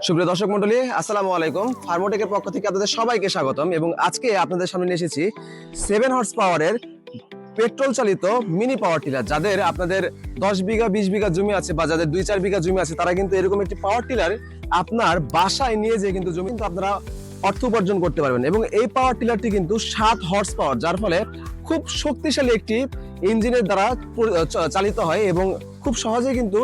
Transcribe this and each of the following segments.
সুপ্রিয় দর্শক মণ্ডলী, আসসালামু আলাইকুম। ফার্মোটেকের পক্ষ থেকে আপনাদের সবাইকে স্বাগতম। এবং আজকে আপনাদের সামনে নিয়ে এসেছি 7 হর্স পাওয়ারের পেট্রোল চালিত মিনি পাওয়ার টিলার। যাদের আপনাদের 10 বিঘা 20 বিঘা জমি আছে বা যাদের 2-4 বিঘা জমি আছে, তারা কিন্তু এরকম একটি পাওয়ার টিলার আপনার বাসায় নিয়ে যেয়ে কিন্তু জমি কিন্তু আপনারা অর্থ উপার্জন করতে পারবেন। এবং এই পাওয়ার টিলারটি কিন্তু 7 হর্স পাওয়ার, যার ফলে খুব শক্তিশালী একটি ইঞ্জিনের দ্বারা চালিত হয় এবং খুব সহজে কিন্তু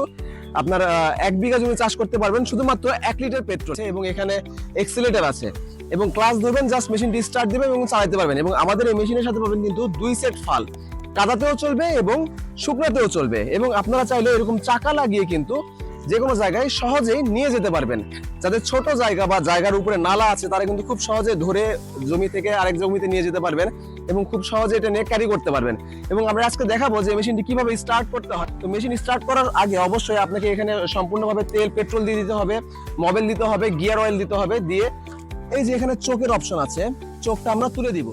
আপনার 1 বিঘা জমি চাষ করতে পারবেন শুধুমাত্র 1 লিটার পেট্রোল। এবং এখানে এক্সিলেটর আছে এবং ক্লাচ ধরবেন, জাস্ট মেশিনটি স্টার্ট দিবেন এবং চালাতে পারবেন। এবং আমাদের এই মেশিনের সাথে পাবেন কিন্তু 2 সেট ফাল, কাদাতেও চলবে এবং শুকনাতেও চলবে। এবং আপনারা চাইলে এরকম চাকা লাগিয়ে কিন্তু যে কোনো জায়গায় সহজেই নিয়ে যেতে পারবেন। যাদের ছোট জায়গা বা জায়গার উপরে নালা আছে, তারা কিন্তু খুব সহজে ধরে জমি থেকে আরেক জমিতে নিয়ে যেতে পারবেন এবং খুব সহজে এটা নিয়ে ক্যারি করতে পারবেন। এবং আমরা আজকে দেখাবো যে মেশিনটি কিভাবে স্টার্ট করতে হয়। তো মেশিন স্টার্ট করার আগে অবশ্যই আপনাকে এখানে সম্পূর্ণভাবে তেল পেট্রোল দিয়ে দিতে হবে, মোবিল দিতে হবে, গিয়ার অয়েল দিতে হবে। দিয়ে এই যে এখানে চোখের অপশন আছে, চোখটা আমরা তুলে দিব।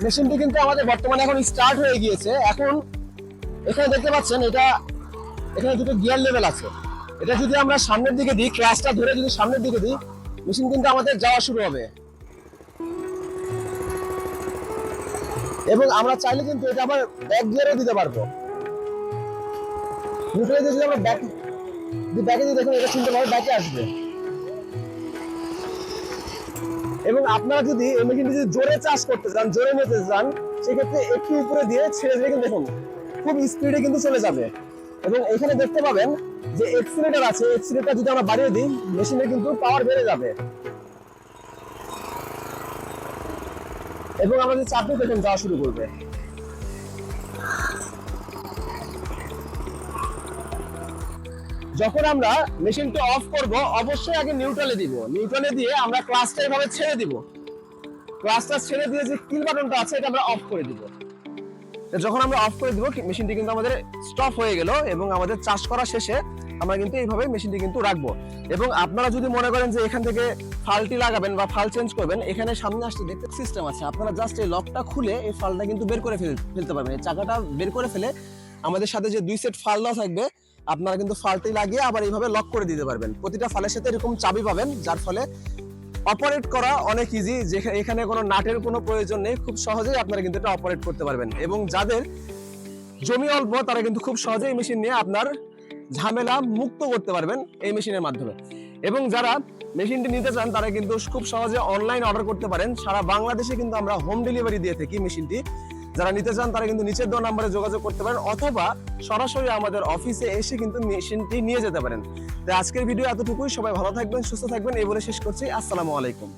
মেশিনটি কিন্তু আমাদের বর্তমানে এখন স্টার্ট হয়ে গিয়েছে। এখন এখানে দেখতে পাচ্ছেন, এখানে দুটো গিয়ার লেভেল আছে। এটা যদি আমরা সামনের দিকে দিই, ক্লাচটা ধরে যদি সামনের দিকে দিই, মেশিন কিন্তু আমাদের যাওয়া শুরু হবে। এবং আমরা চাইলে কিন্তু এটা আবার ব্যাক গিয়ারও দিতে পারবো। নিউট্রালে যদি আমরা ব্যাকে দিয়ে দেখুন, এটা চিনতে পারবো ব্যাকে আসবে। এবং আপনারা যদি এই মেশিনটি যদি জোরে চাষ করতে চান, জোরে নিতে চান, সেক্ষেত্রে একটু উপরে দিয়ে ছেড়ে দিয়ে দেখুন খুব স্পিডে কিন্তু চলে যাবে। এবং এখানে দেখতে পাবেন যে এক্সিলেটর আছে, এক্সিলেটর যদি আমরা বাড়িয়ে দিই, মেশিনের কিন্তু পাওয়ার বেড়ে যাবে। এবং আমাদের চাপে দেখুন যাওয়া শুরু করবে। যখন আমরা মেশিনটা অফ করব, অবশ্যই আগে নিউট্রালে দিব। নিউট্রালে দিয়ে আমরা ক্লাচটা এভাবে ছেড়ে দিব। ক্লাচটা ছেড়ে দিয়ে যে কিল বাটনটা আছে, এটা আমরা অফ করে দিব। যখন আমরা অফ করে দিব, মেশিনটি কিন্তু আমাদের স্টপ হয়ে গেল। এবং আমাদের চাষ করা শেষে আমরা কিন্তু এইভাবে মেশিনটি কিন্তু রাখবো। এবং আপনারা যদি মনে করেন যে এখান থেকে ফালটি লাগাবেন বা ফাল চেঞ্জ করবেন, এখানে সামনে আসতে দেখতে সিস্টেম আছে। আপনারা জাস্ট এই লকটা খুলে এই ফালটা কিন্তু বের করে ফেলতে পারবেন। এই চাকাটা বের করে ফেলে আমাদের সাথে যে 2 সেট ফাল দেওয়া থাকবে, আপনারা কিন্তু ফালটি লাগিয়ে আবার এইভাবে লক করে দিতে পারবেন। প্রতিটা ফালের সাথে এরকম চাবি পাবেন, যার ফলে অপারেট করা অনেক ইজি। এখানে কোনো নাটের কোনো প্রয়োজন নেই, খুব সহজেই আপনারা কিন্তু এটা অপারেট করতে পারবেন। এবং যাদের জমি অল্প, তারা কিন্তু খুব সহজেই মেশিন নিয়ে আপনার ঝামেলা মুক্ত করতে পারবেন এই মেশিনের মাধ্যমে। এবং যারা মেশিনটি নিতে চান, তারা কিন্তু খুব সহজে অনলাইন অর্ডার করতে পারেন। সারা বাংলাদেশে কিন্তু আমরা হোম ডেলিভারি দিয়ে থাকি মেশিনটি। যারা নিতে চান, তারা কিন্তু নিচের দেওয়া নাম্বারে যোগাযোগ করতে পারেন, অথবা সরাসরি আমাদের অফিসে এসে কিন্তু মেশিনটি নিয়ে যেতে পারেন। তো আজকের ভিডিও এতটুকুই। সবাই ভালো থাকবেন, সুস্থ থাকবেন, এই বলে শেষ করছি। আসসালামু আলাইকুম।